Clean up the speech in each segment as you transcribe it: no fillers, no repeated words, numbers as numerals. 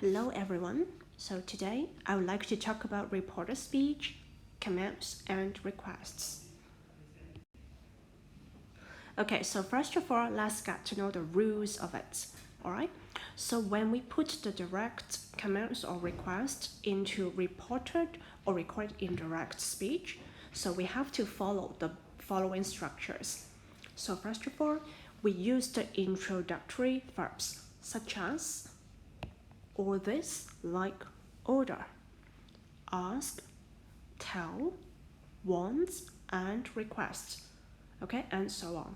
Hello everyone. So today I would like to talk about reporter speech, commands, and requests. Okay, so first of all, let's get to know the rules of it. Alright? So when we put the direct commands or requests into reported or recorded indirect speech, so we have to follow the following structures. So first of all, we use the introductory verbs such as or this, like order, ask, tell, wants, and request, okay, and so on.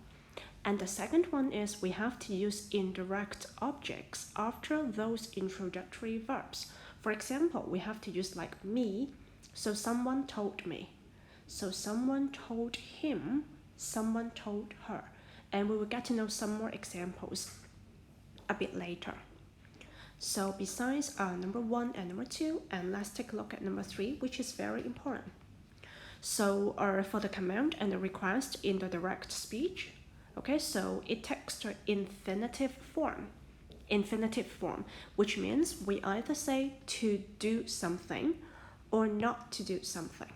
And the second one is we have to use indirect objects after those introductory verbs. For example, we have to use like me, so someone told me. So someone told him, someone told her. And we will get to know some more examples a bit later. So besides number 1 and number 2, and let's take a look at number 3, which is very important. So for the command and the request in the direct speech, okay, so it takes the infinitive form, which means we either say to do something or not to do something.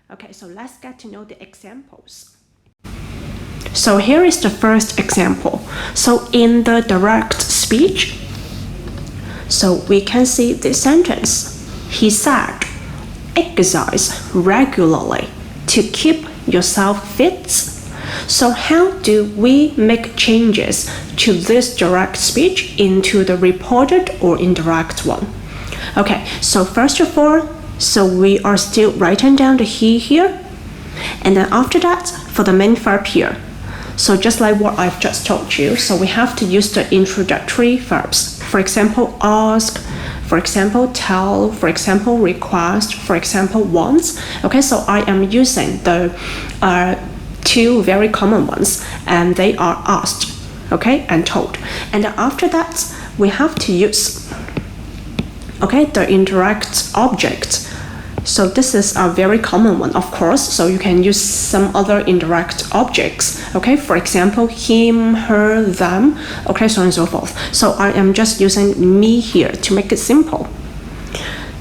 Okay, so let's get to know the examples. So here is the first example. So in the direct speech, so we can see this sentence. He said, exercise regularly to keep yourself fit. So how do we make changes to this direct speech into the reported or indirect one? Okay, so first of all, so we are still writing down the he here. And then after that, for the main verb here, so just like what I've just told you, so we have to use the introductory verbs. For example, ask, for example, tell, for example, request, for example, wants. Okay, so I am using the two very common ones, and they are asked, okay, and told. And after that, we have to use, okay, the indirect object. So this is a very common one, of course, so you can use some other indirect objects, okay, for example, him, her, them, okay, so on and so forth. So I am just using me here to make it simple.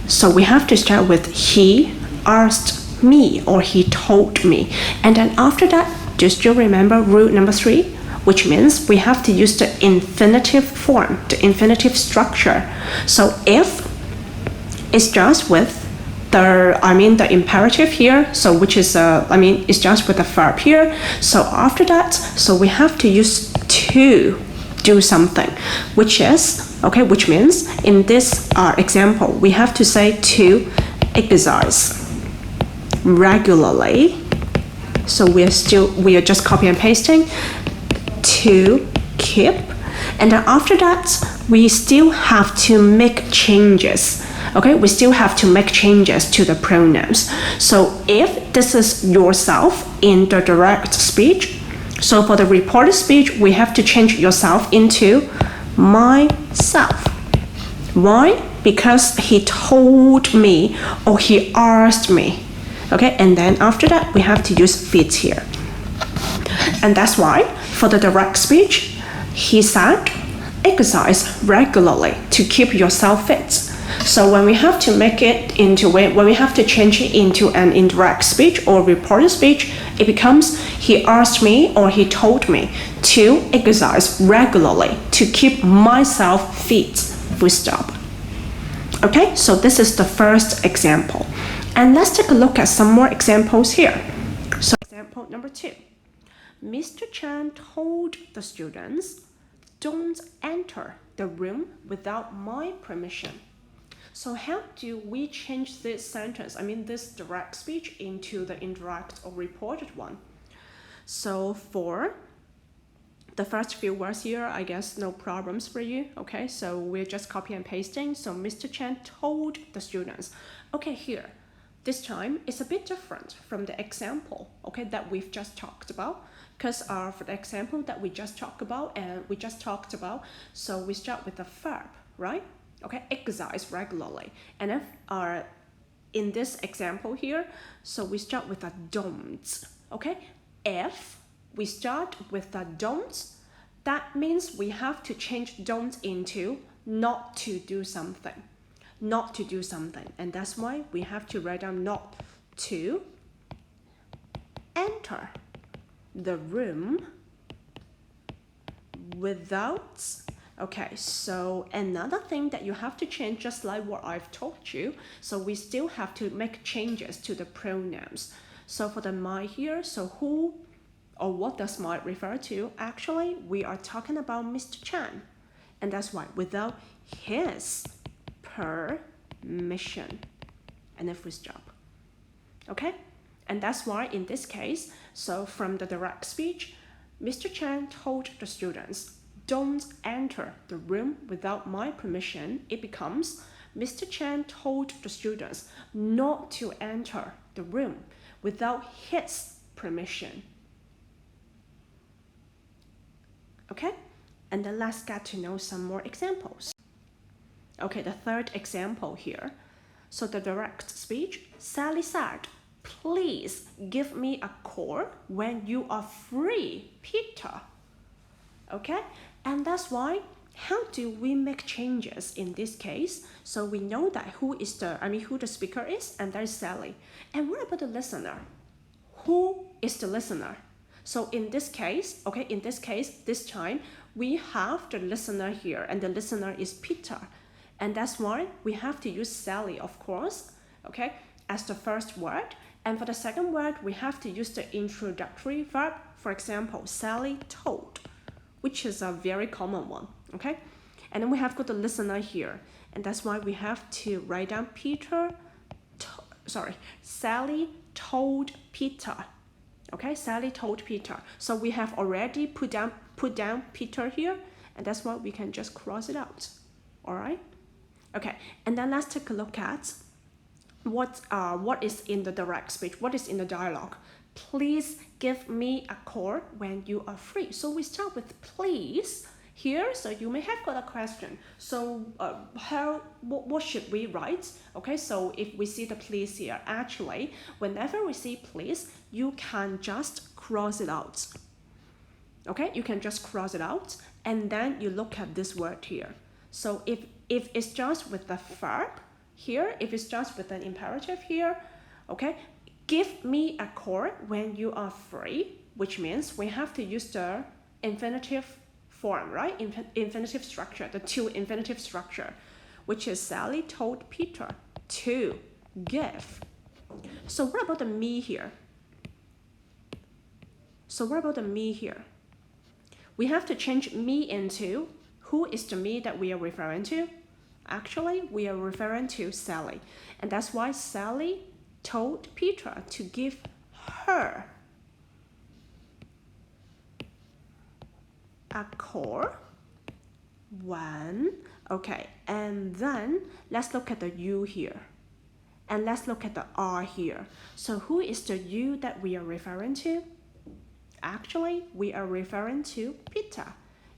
So we have to start with he asked me or he told me. And then after that, do you still remember rule number 3? Which means we have to use the infinitive form, the infinitive structure. So if it starts with the imperative here, so which is it's just with the verb here. So after that, so we have to use to do something, which means in this example we have to say to exercise regularly. So we are just copy and pasting to keep, and then after that we still have to make changes. Okay, we still have to make changes to the pronouns. So if this is yourself in the direct speech, so for the reported speech, we have to change yourself into myself. Why? Because he told me or he asked me. Okay, and then after that, we have to use fit here. And that's why for the direct speech, he said, exercise regularly to keep yourself fit. So when we have to when we have to change it into an indirect speech or reported speech, it becomes he asked me or he told me to exercise regularly to keep myself fit, full stop. Okay, so this is the first example. And let's take a look at some more examples here. So example number 2. Mr. Chan told the students, don't enter the room without my permission. So how do we change this sentence, this direct speech, into the indirect or reported one? So for the first few words here, I guess no problems for you, okay? So we're just copy and pasting. So Mr. Chan told the students. Okay, here, this time it's a bit different from the example, okay, that we've just talked about. Because for the example that we just talked about, so we start with the verb, right? Okay, exercise regularly. And if in this example here, so we start with a don't, okay? If we start with the don't, that means we have to change don't into not to do something. Not to do something. And that's why we have to write down not to enter the room without. Okay, so another thing that you have to change, just like what I've told you, so we still have to make changes to the pronouns. So for the my here, so who or what does my refer to? Actually, we are talking about Mr. Chan. And that's why without his permission. And a full stop. Okay? And that's why in this case, so from the direct speech, Mr. Chan told the students, don't enter the room without my permission. It becomes, Mr. Chan told the students not to enter the room without his permission. Okay? And then let's get to know some more examples. Okay, the third example here. So the direct speech, Sally said, please give me a call when you are free, Peter. Okay, and that's why, how do we make changes in this case? So we know that who the speaker is, and that is Sally. And what about the listener? Who is the listener? So in this case, this time, we have the listener here, and the listener is Peter. And that's why we have to use Sally, of course, okay, as the first word. And for the second word, we have to use the introductory verb. For example, Sally told, which is a very common one, okay? And then we have got the listener here. And that's why we have to write down Sally told Peter. Okay, Sally told Peter. So we have already put down Peter here, and that's why we can just cross it out. All right? Okay, and then let's take a look at what is in the direct speech, what is in the dialogue. Please give me a call when you are free. So we start with please here. So you may have got a question. So what should we write? Okay, so if we see the please here, actually, whenever we see please, you can just cross it out. Okay, you can just cross it out, and then you look at this word here. So if it's just with the verb here, if it's just with an imperative here, okay, give me a call when you are free, which means we have to use the infinitive form, right? Infinitive structure, the to infinitive structure, which is Sally told Peter to give. So what about the me here? We have to change me into, who is the me that we are referring to? Actually, we are referring to Sally. And that's why Sally told Peter to give her a call when, okay, and then let's look at the you here. And let's look at the are here. So who is the you that we are referring to? Actually, we are referring to Peter.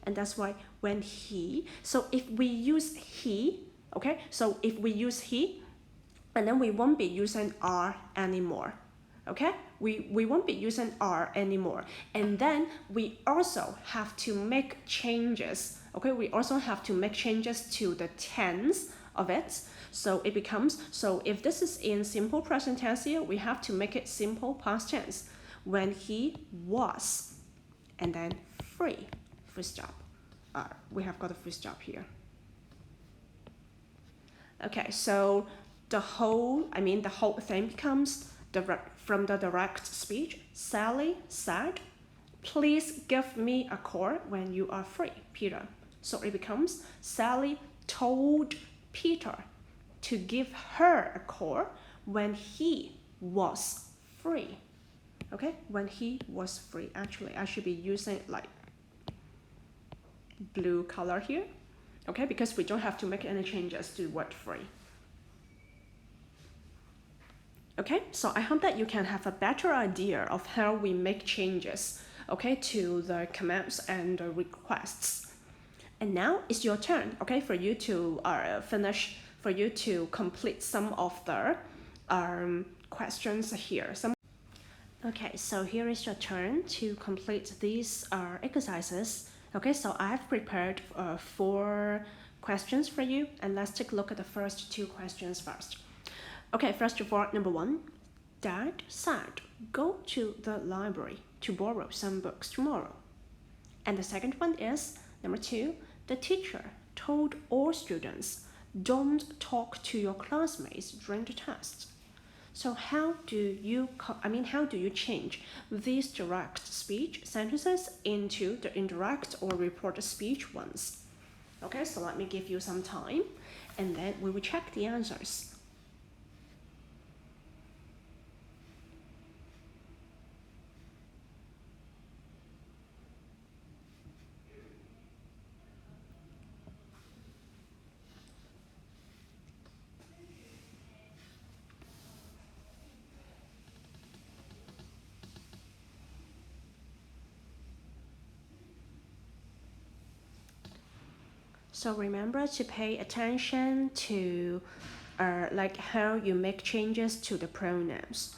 And that's why when he, so if we use he, okay, so if we use he, and then we won't be using are anymore, okay? We won't be using are anymore. And then we also have to make changes, okay? We also have to make changes to the tense of it. So it becomes, so if this is in simple present tense here, we have to make it simple past tense. When he was, and then free. Full stop. We have got a full stop here. Okay, so the whole thing becomes from the direct speech. Sally said, please give me a call when you are free, Peter. So it becomes Sally told Peter to give her a call when he was free. Okay, when he was free. Actually, I should be using like blue color here, okay, because we don't have to make any changes to the word free. Okay, so I hope that you can have a better idea of how we make changes, okay, to the commands and the requests. And now it's your turn, okay, for you to complete some of the questions here. Okay, so here is your turn to complete these exercises Okay, so I've prepared 4 questions for you, and let's take a look at the first 2 questions first. Okay, first of all, number 1, Dad said, go to the library to borrow some books tomorrow. And the second one is, number 2, the teacher told all students, don't talk to your classmates during the test. So how do you change these direct speech sentences into the indirect or reported speech ones? Okay, so let me give you some time, and then we will check the answers. So remember to pay attention to like how you make changes to the pronouns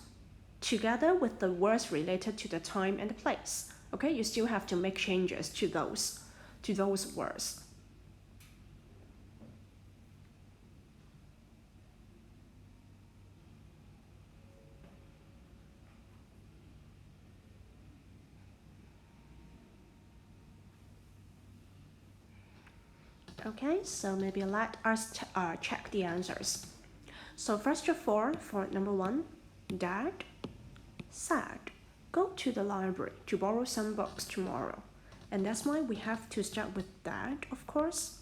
together with the words related to the time and the place. Okay, you still have to make changes to those words. Okay, so maybe let us check the answers. So first of all, for number 1, Dad said, go to the library to borrow some books tomorrow. And that's why we have to start with Dad, of course.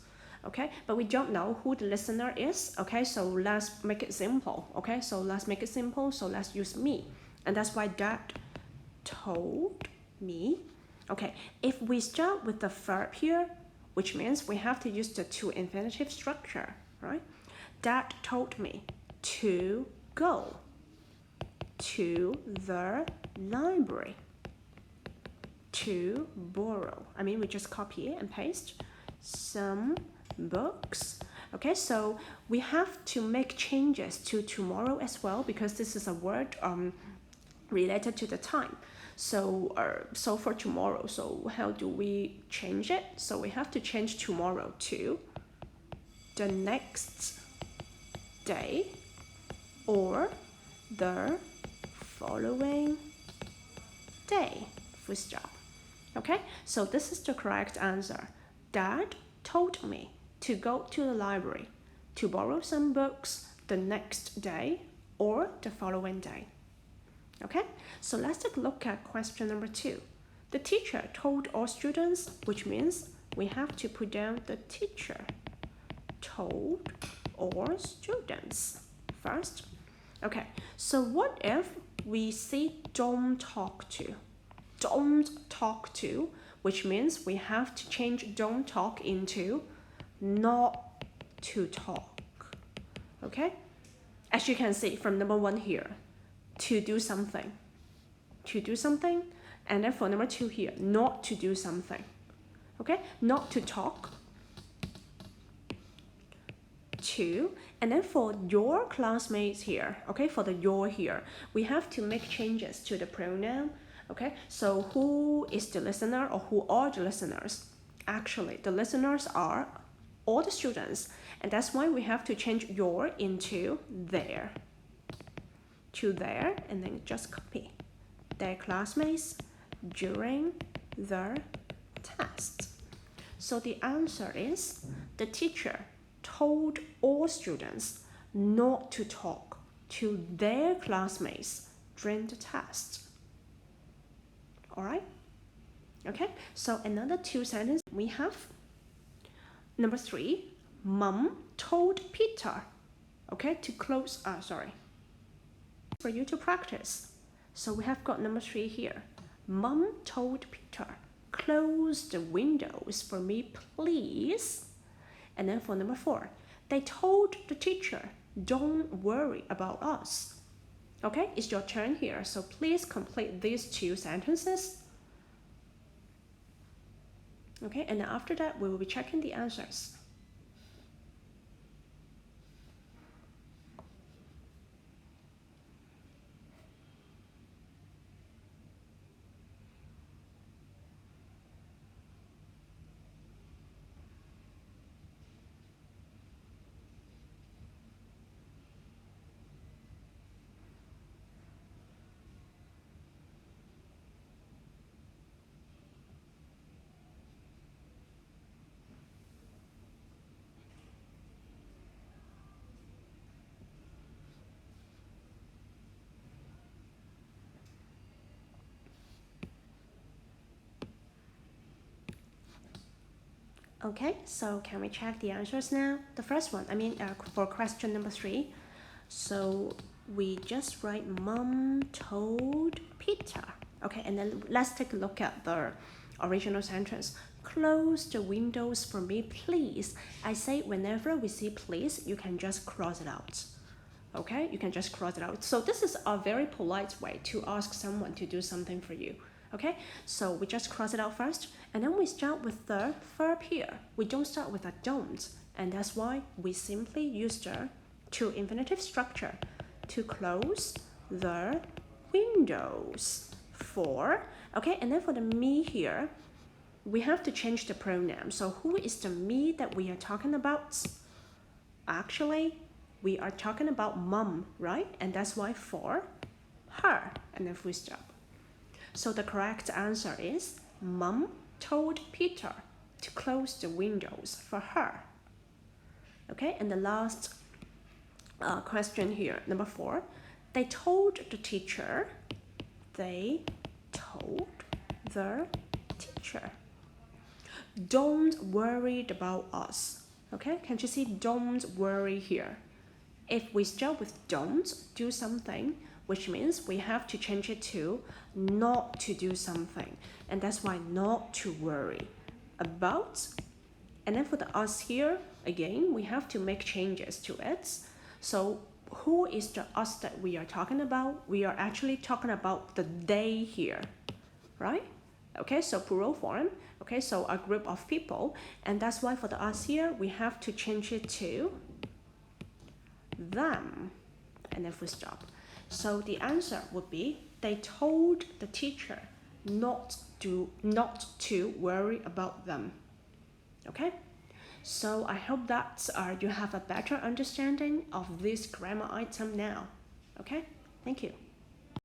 Okay, but we don't know who the listener is. Okay, so let's make it simple. Okay, so let's make it simple. So let's use me. And that's why Dad told me. Okay, if we start with the verb here, which means we have to use the to infinitive structure, right? Dad told me to go to the library to borrow. We just copy and paste some books. Okay, so we have to make changes to tomorrow as well, because this is a word related to the time. So for tomorrow, so how do we change it? So we have to change tomorrow to the next day or the following day, full stop. Okay, so this is the correct answer. Dad told me to go to the library to borrow some books the next day or the following day. Okay, so let's take a look at question number 2. The teacher told all students, which means we have to put down the teacher told all students first. Okay, so what if we see don't talk to? Don't talk to, which means we have to change don't talk into not to talk. Okay, as you can see from number 1 here, to do something, and then for number 2 here, not to do something. Okay, not to talk, to, and then for your classmates here, okay, for the your here, we have to make changes to the pronoun. Okay, so who is the listener or who are the listeners? Actually, the listeners are all the students, and that's why we have to change your into their. To their, and then just copy their classmates during the test. So the answer is the teacher told all students not to talk to their classmates during the test. Alright? Okay, so another 2 sentences we have. Number 3, Mom told Peter, okay, to close, for you to practice. So we have got number 3 here. Mom told Peter, close the windows for me, please. And then for number 4, they told the teacher, don't worry about us. Okay, it's your turn here, so please complete these 2 sentences. Okay, and after that, we will be checking the answers. Okay, so can we check the answers now? The first one, for question number 3. So we just write Mom told Peter. Okay, and then let's take a look at the original sentence. Close the windows for me, please. I say whenever we see please, you can just cross it out. Okay, you can just cross it out. So this is a very polite way to ask someone to do something for you. Okay, so we just cross it out first, and then we start with the verb here. We don't start with a don't, and that's why we simply use the to infinitive structure to close the windows for. Okay, and then for the me here, we have to change the pronoun. So who is the me that we are talking about? Actually, we are talking about Mom, right? And that's why for her, and then full stop. So the correct answer is Mom told Peter to close the windows for her. Okay, and the last question here, number 4. They told the teacher. They told the teacher. Don't worry about us. Okay, can't you see don't worry here? If we start with don't do something, which means we have to change it to not to do something. And that's why not to worry about. And then for the us here, again, we have to make changes to it. So who is the us that we are talking about? We are actually talking about the they here, right? Okay, so plural form. Okay, so a group of people. And that's why for the us here, we have to change it to them. And then full stop. So the answer would be they told the teacher not to worry about them. Okay? So I hope that you have a better understanding of this grammar item now. Okay? Thank you.